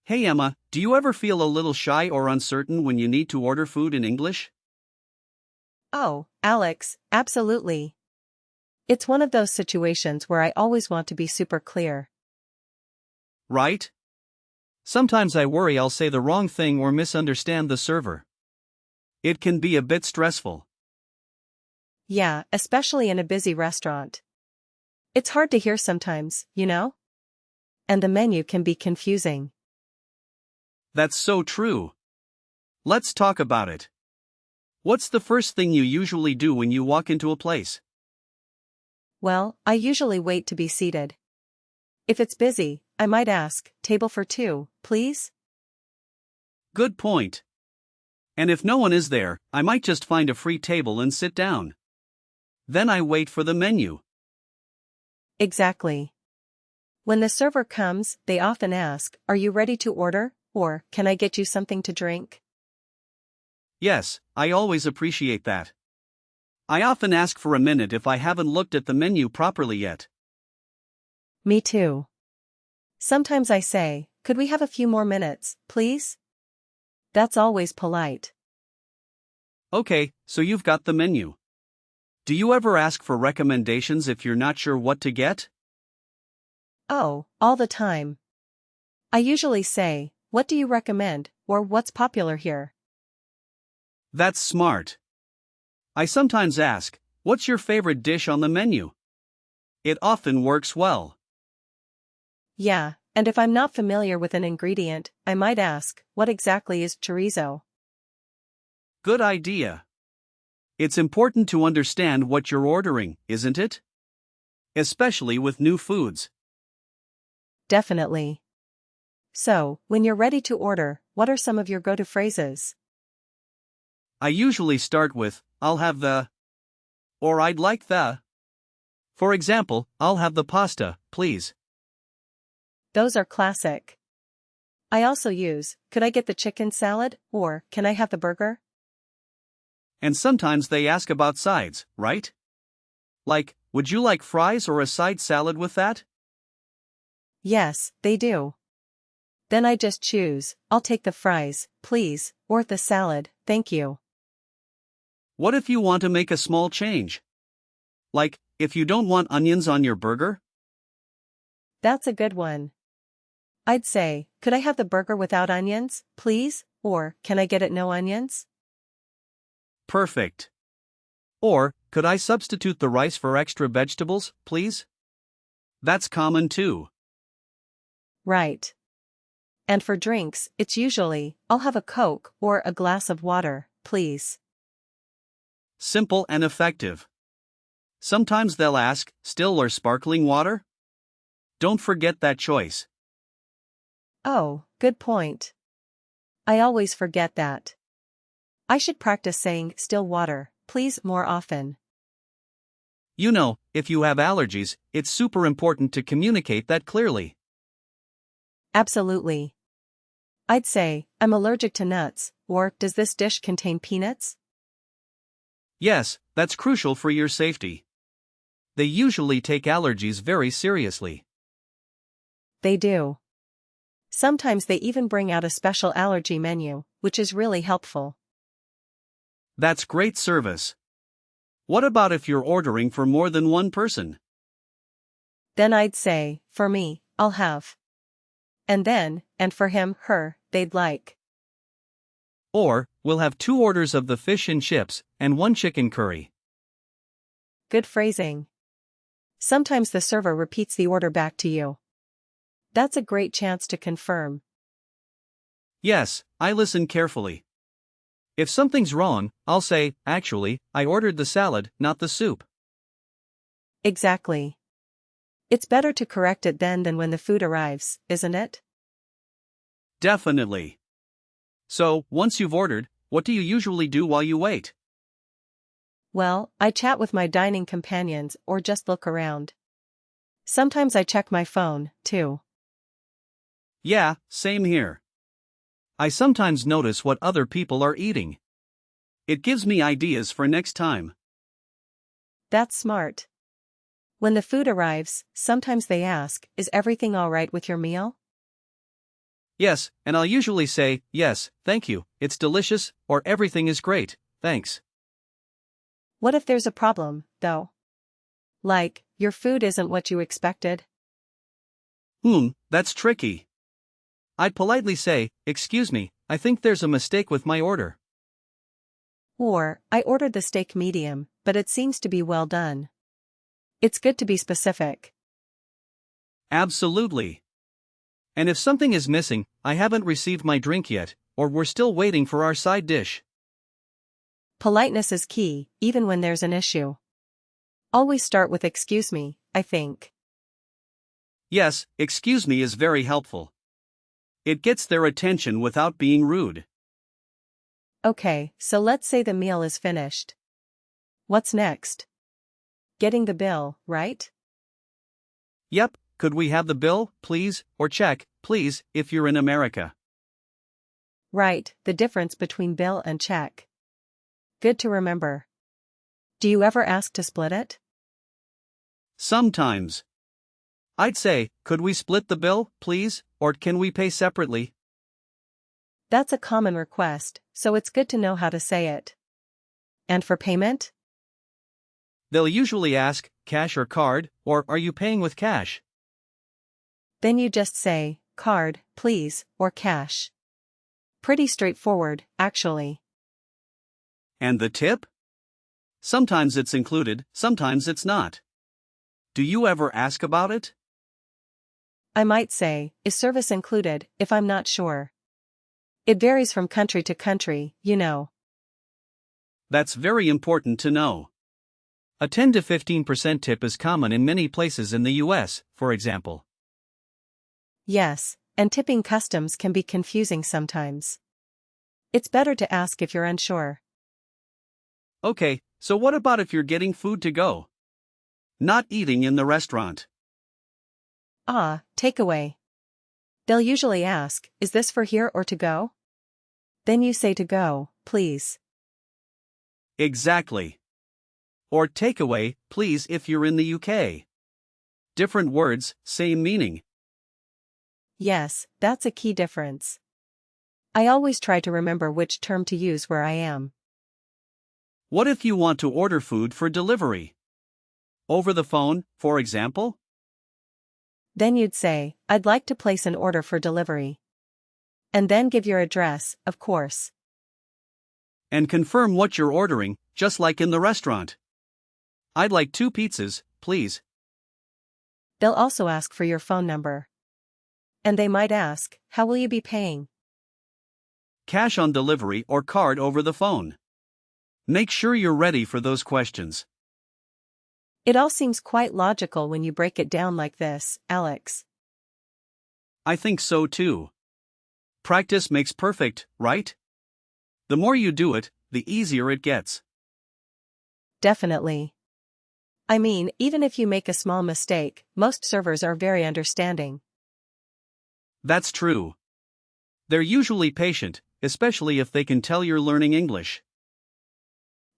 Hey Emma, do you ever feel a little shy or uncertain when you need to order food in English? Oh, Alex, absolutely. It's one of those situations where I always want to be super clear. Right? Sometimes I worry I'll say the wrong thing or misunderstand the server. It can be a bit stressful. Yeah, especially in a busy restaurant. It's hard to hear sometimes, you know? And the menu can be confusing. That's so true. Let's talk about it. What's the first thing you usually do when you walk into a place? Well, I usually wait to be seated. If it's busy, I might ask, table for two, please? Good point. And if no one is there, I might just find a free table and sit down. Then I wait for the menu. Exactly. When the server comes, they often ask, are you ready to order? Or, can I get you something to drink? Yes, I always appreciate that. I often ask for a minute if I haven't looked at the menu properly yet. Me too. Sometimes I say, could we have a few more minutes, please? That's always polite. Okay, so you've got the menu. Do you ever ask for recommendations if you're not sure what to get? Oh, all the time. I usually say, what do you recommend, or what's popular here? That's smart. I sometimes ask, what's your favorite dish on the menu? It often works well. Yeah, and if I'm not familiar with an ingredient, I might ask, what exactly is chorizo? Good idea. It's important to understand what you're ordering, isn't it? Especially with new foods. Definitely. So, when you're ready to order, what are some of your go-to phrases? I usually start with, I'll have the, or I'd like the. For example, I'll have the pasta, please. Those are classic. I also use, could I get the chicken salad, or, can I have the burger? And sometimes they ask about sides, right? Like, would you like fries or a side salad with that? Yes, they do. Then I just choose, I'll take the fries, please, or the salad, thank you. What if you want to make a small change? Like, if you don't want onions on your burger? That's a good one. I'd say, could I have the burger without onions, please, or, can I get it no onions? Perfect. Or, could I substitute the rice for extra vegetables, please? That's common too. Right. And for drinks, it's usually, I'll have a Coke or a glass of water, please. Simple and effective. Sometimes they'll ask, still or sparkling water? Don't forget that choice. Oh, good point. I always forget that. I should practice saying still water, please, more often. You know, if you have allergies, it's super important to communicate that clearly. Absolutely. I'd say, I'm allergic to nuts, or does this dish contain peanuts? Yes, that's crucial for your safety. They usually take allergies very seriously. They do. Sometimes they even bring out a special allergy menu, which is really helpful. That's great service. What about if you're ordering for more than one person? Then I'd say, for me, I'll have. And then, and for him, her, they'd like. Or, we'll have 2 orders of the fish and chips, and 1 chicken curry. Good phrasing. Sometimes the server repeats the order back to you. That's a great chance to confirm. Yes, I listen carefully. If something's wrong, I'll say, actually, I ordered the salad, not the soup. Exactly. It's better to correct it then than when the food arrives, isn't it? Definitely. So, once you've ordered, what do you usually do while you wait? Well, I chat with my dining companions or just look around. Sometimes I check my phone, too. Yeah, same here. I sometimes notice what other people are eating. It gives me ideas for next time. That's smart. When the food arrives, sometimes they ask, is everything all right with your meal? Yes, and I'll usually say, yes, thank you, it's delicious, or everything is great, thanks. What if there's a problem, though? Like, your food isn't what you expected? That's tricky. I'd politely say, excuse me, I think there's a mistake with my order. Or, I ordered the steak medium, but it seems to be well done. It's good to be specific. Absolutely. And if something is missing, I haven't received my drink yet, or we're still waiting for our side dish. Politeness is key, even when there's an issue. Always start with excuse me, I think. Yes, excuse me is very helpful. It gets their attention without being rude. Okay, so let's say the meal is finished. What's next? Getting the bill, right? Yep, could we have the bill, please, or check, please, if you're in America. Right, the difference between bill and check. Good to remember. Do you ever ask to split it? Sometimes. I'd say, could we split the bill, please, or can we pay separately? That's a common request, so it's good to know how to say it. And for payment? They'll usually ask, cash or card, or are you paying with cash? Then you just say, card, please, or cash. Pretty straightforward, actually. And the tip? Sometimes it's included, sometimes it's not. Do you ever ask about it? I might say, is service included, if I'm not sure. It varies from country to country, you know. That's very important to know. A 10 to 15% tip is common in many places in the US, for example. Yes, and tipping customs can be confusing sometimes. It's better to ask if you're unsure. Okay, so what about if you're getting food to go? Not eating in the restaurant. Takeaway. They'll usually ask, is this for here or to go? Then you say to go, please. Exactly. Or takeaway, please, if you're in the UK. Different words, same meaning. Yes, that's a key difference. I always try to remember which term to use where I am. What if you want to order food for delivery? Over the phone, for example? Then you'd say, I'd like to place an order for delivery. And then give your address, of course. And confirm what you're ordering, just like in the restaurant. I'd like 2 pizzas, please. They'll also ask for your phone number. And they might ask, how will you be paying? Cash on delivery or card over the phone. Make sure you're ready for those questions. It all seems quite logical when you break it down like this, Alex. I think so too. Practice makes perfect, right? The more you do it, the easier it gets. Definitely. I mean, even if you make a small mistake, most servers are very understanding. That's true. They're usually patient, especially if they can tell you're learning English.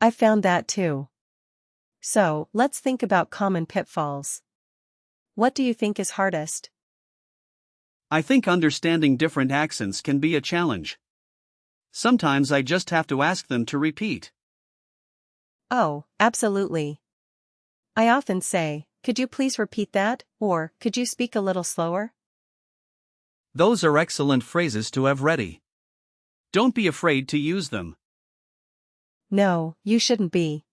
I found that too. So, let's think about common pitfalls. What do you think is hardest? I think understanding different accents can be a challenge. Sometimes I just have to ask them to repeat. Oh, absolutely. I often say, could you please repeat that, or could you speak a little slower? Those are excellent phrases to have ready. Don't be afraid to use them. No, you shouldn't be.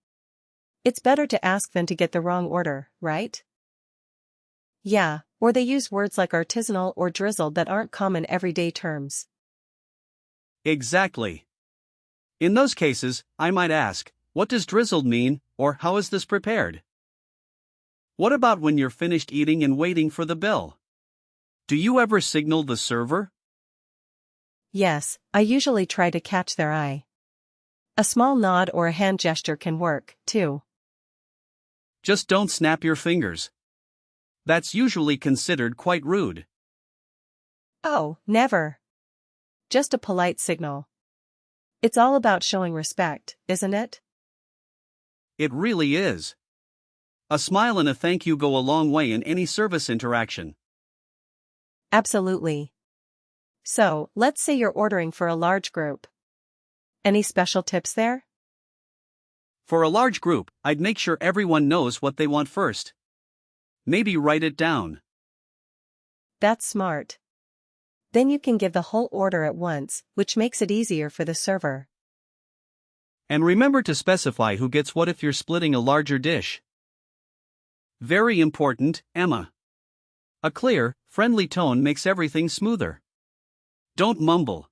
It's better to ask than to get the wrong order, right? Yeah, or they use words like artisanal or drizzled that aren't common everyday terms. Exactly. In those cases, I might ask, what does drizzled mean, or how is this prepared? What about when you're finished eating and waiting for the bill? Do you ever signal the server? Yes, I usually try to catch their eye. A small nod or a hand gesture can work, too. Just don't snap your fingers. That's usually considered quite rude. Oh, never. Just a polite signal. It's all about showing respect, isn't it? It really is. A smile and a thank you go a long way in any service interaction. Absolutely. So, let's say you're ordering for a large group. Any special tips there? For a large group, I'd make sure everyone knows what they want first. Maybe write it down. That's smart. Then you can give the whole order at once, which makes it easier for the server. And remember to specify who gets what if you're splitting a larger dish. Very important, Emma. A clear, friendly tone makes everything smoother. Don't mumble.